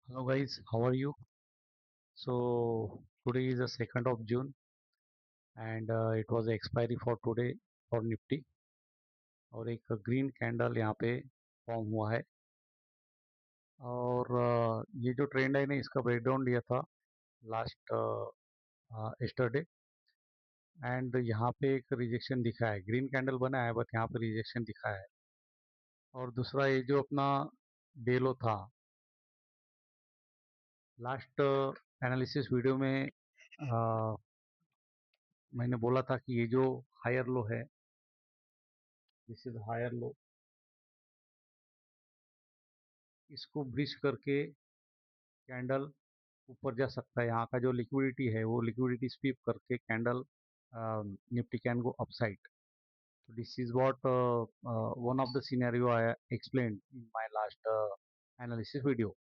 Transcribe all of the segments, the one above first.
Hello guys, how are you? So today is the 2nd of June and it was the expiry for today for Nifty और एक green candle यहाँ पे form हुआ है और ये जो ट्रेंड है ना इसका ब्रेकडाउन दिया था लास्ट यस्टरडे एंड यहाँ पे एक रिजेक्शन दिखा है। ग्रीन कैंडल बना है बट यहाँ पे रिजेक्शन दिखा है। और दूसरा ये जो अपना डेलो था लास्ट एनालिसिस वीडियो में मैंने बोला था कि ये जो हायर लो है, दिस इज हायर लो, इसको ब्रिज करके कैंडल ऊपर जा सकता है। यहाँ का जो लिक्विडिटी है वो लिक्विडिटी स्वीप करके candle Nifty can go upside. This is what one of the scenario I explained in my last analysis video.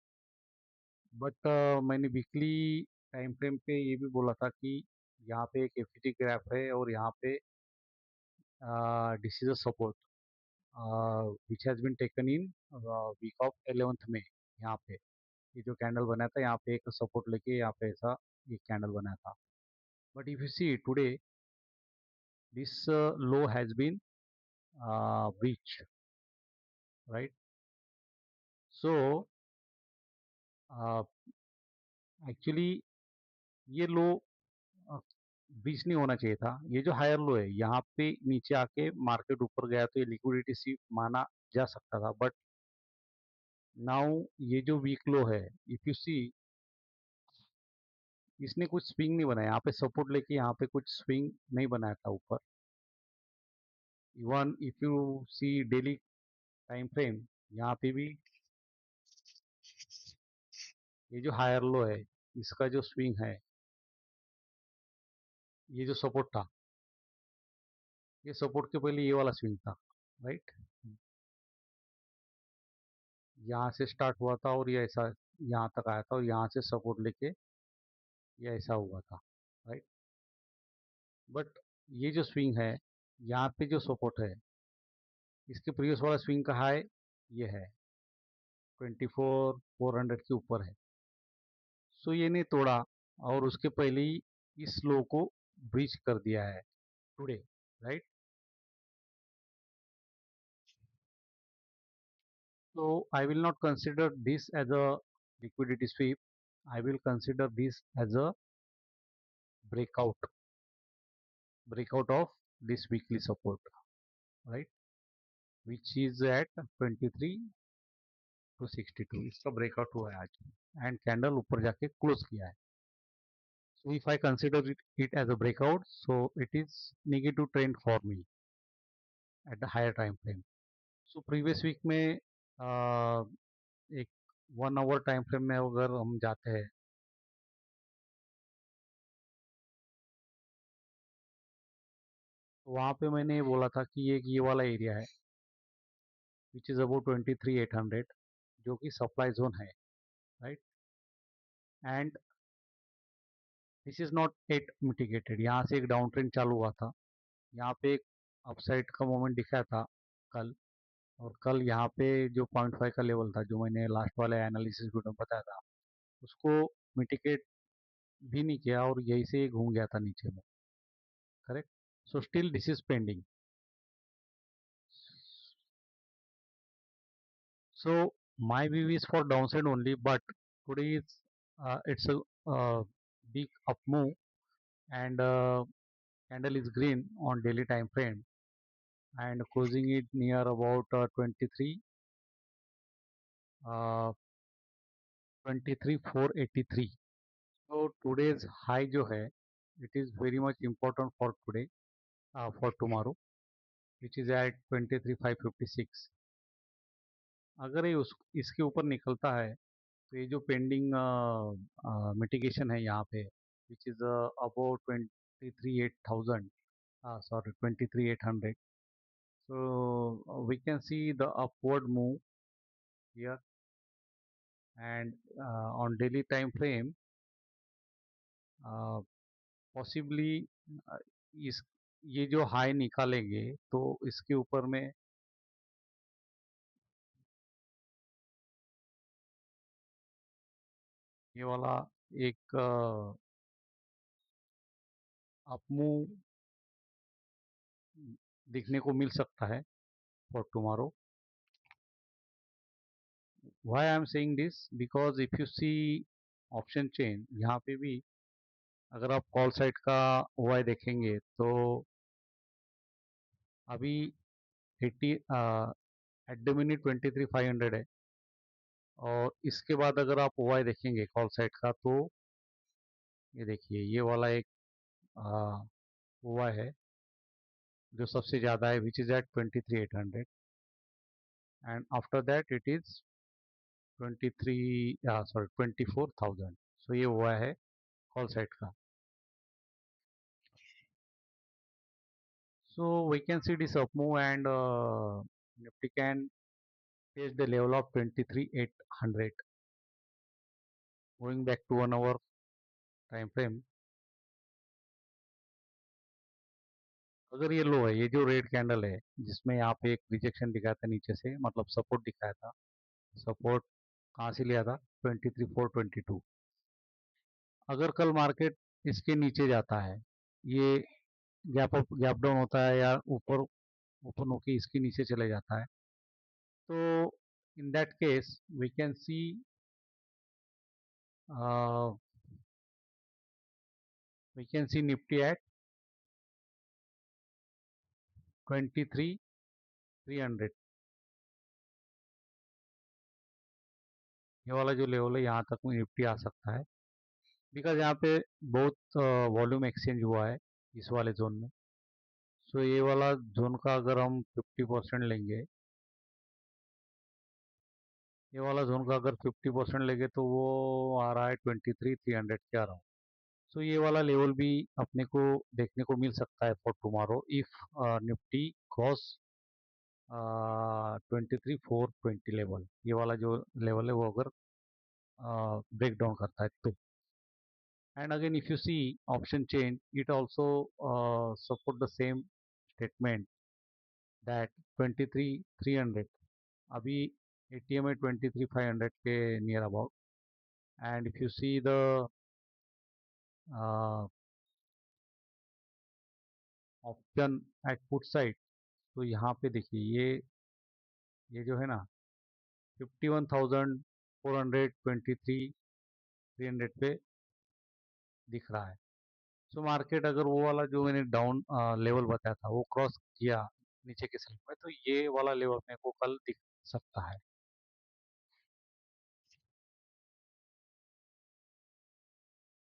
But मैंने वीकली टाइम फ्रेम पे ये भी बोला था कि यहाँ पे एक एफईटी ग्राफ है और यहाँ पे this is a support which has been taken in week of 11th में। यहाँ पे ये जो कैंडल बनाया था यहाँ पे एक सपोर्ट लेके यहाँ पे ऐसा एक कैंडल बनाया था। But if you see today this low has been breach, right? So actually ये लो ब्रीच नहीं होना चाहिए था। ये जो हायर लो है यहाँ पे नीचे आके मार्केट ऊपर गया तो ये लिक्विडिटी सी माना जा सकता था। बट नाउ ये जो वीक लो है, इफ यू सी इसने कुछ स्विंग नहीं बनाया। यहाँ पे सपोर्ट लेके यहाँ पे कुछ स्विंग नहीं बनाया था ऊपर। Even if you see daily time frame, यहाँ पे भी ये जो हायर लो है इसका जो स्विंग है, ये जो सपोर्ट था, ये सपोर्ट के पहले ये वाला स्विंग था, राइट? यहाँ से स्टार्ट हुआ था और ये ऐसा यहाँ तक आया था और यहाँ से सपोर्ट लेके ये ऐसा हुआ था, राइट? बट ये जो स्विंग है यहाँ पे जो सपोर्ट है, इसके प्रीवियस वाला स्विंग का हाई ये है 24,400 के ऊपर है। सो ये नहीं तोड़ा और उसके पहले ही इस लो को ब्रीच कर दिया है today, right? So I will not consider this as a liquidity sweep. I will consider this as a breakout, breakout of this weekly support, right? Which is at 23 to 62. इसका breakout हुआ है आज and candle ऊपर जाके close किया है. So if I consider it as a breakout, so it is negative trend for me at the higher time frame. So previous week में एक 1 hour टाइम फ्रेम में अगर हम जाते हैं तो वहाँ पे मैंने ये बोला था कि ये वाला एरिया है विच इज़ अबाउट 23,800 जो कि सप्लाई जोन है, right? And this is not at mitigated. यहाँ से एक डाउन ट्रेंड चालू हुआ था, यहाँ पे एक अपसाइड का मोमेंट दिखा था कल। और कल यहाँ पे जो 0.5 का लेवल था जो मैंने लास्ट वाले एनालिसिस वीडियो में बताया था, उसको मिटिगेट भी नहीं किया और यहीं से घूम गया था नीचे में, correct? So still this is pending. So my view is for downside only, but today is it's a big up move and candle is green on daily time frame and closing it near about 23 uh, 23,483. So today's high जो है it is very much important for today, for tomorrow, which is at 23,556. अगर ये उस इसके ऊपर निकलता है तो ये जो पेंडिंग मिटिगेशन है यहाँ पे which is about 23,800, sorry 23,800. So we can see the upward move here and on daily time frame possibly इस ये जो हाई निकालेंगे तो इसके ऊपर में ये वाला एक अपमूव दिखने को मिल सकता है for tomorrow. Why I am saying this, because if you see option chain, यहाँ पे भी अगर आप कॉल साइड का ओआई देखेंगे तो अभी 80 एट द मिनट 23,500 है. और इसके बाद अगर आप ओआई देखेंगे कॉल साइड का तो ये देखिए ये वाला एक ओआई है जो सबसे ज़्यादा है, which is at 23,800. And after that it is 24,000. So ये ओआई है कॉल साइड का. So we can see this up move, and Nifty can face the level of 23,800. Going back to 1 hour time frame, अगर ये लो है, ये जो red candle है जिसमें यहाँ पे एक रिजेक्शन दिखाया था नीचे से, मतलब सपोर्ट दिखाया था, सपोर्ट कहाँ से लिया था, 23,422. अगर कल मार्केट इसके नीचे जाता है, ये गैप अप गैप डाउन होता है या ऊपर ओपन होके इसके नीचे चले जाता है, तो in that case we can see Nifty at 23,300. ये वाला जो लेवल है यहाँ तक में निफ्टी आ सकता है, बिकॉज यहाँ पे बहुत वॉल्यूम एक्सचेंज हुआ है इस वाले जोन में. सो ये वाला जोन का अगर हम 50% लेंगे, ये वाला जोन का अगर 50% लेंगे तो वो आ रहा है 23,300 के अराउंड. सो ये वाला लेवल भी अपने को देखने को मिल सकता है for tomorrow if Nifty cross 23,420 level. ये वाला जो लेवल है वो अगर break down करता है तो. And again if you see option chain, it also support the same statement that 23,300 अभी ATM है 23,500 के near about. And if you see the uh, option at put side, तो यहाँ पे देखिए ये जो है ना 51,423 पे दिख रहा है. सो मार्केट अगर वो वाला जो मैंने डाउन लेवल बताया था वो क्रॉस किया नीचे के सेल में, तो ये वाला लेवल मेरे को कल दिख सकता है.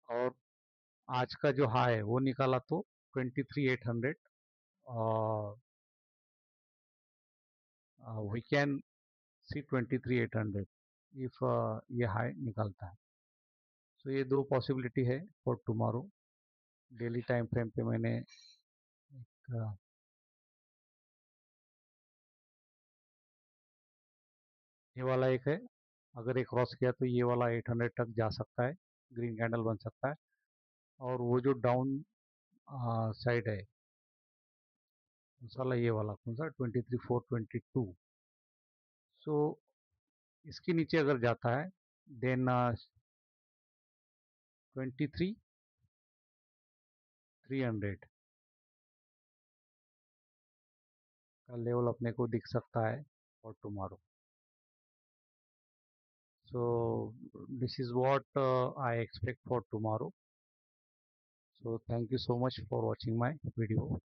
और आज का जो हाई है वो निकाला तो 23,800. वी कैन सी 23,800 इफ ये हाई निकलता है. सो ये दो पॉसिबिलिटी है for tomorrow. Daily time frame पे मैंने एक, ये वाला एक है, अगर ये क्रॉस किया तो ये वाला 800 तक जा सकता है, ग्रीन कैंडल बन सकता है. और वो जो डाउन साइड है साला ये वाला कौन सा 23,422. सो इसके नीचे अगर जाता है देन 23,300 का लेवल अपने को दिख सकता है for tomorrow. So this is what I expect for tomorrow. So thank you so much for watching my video.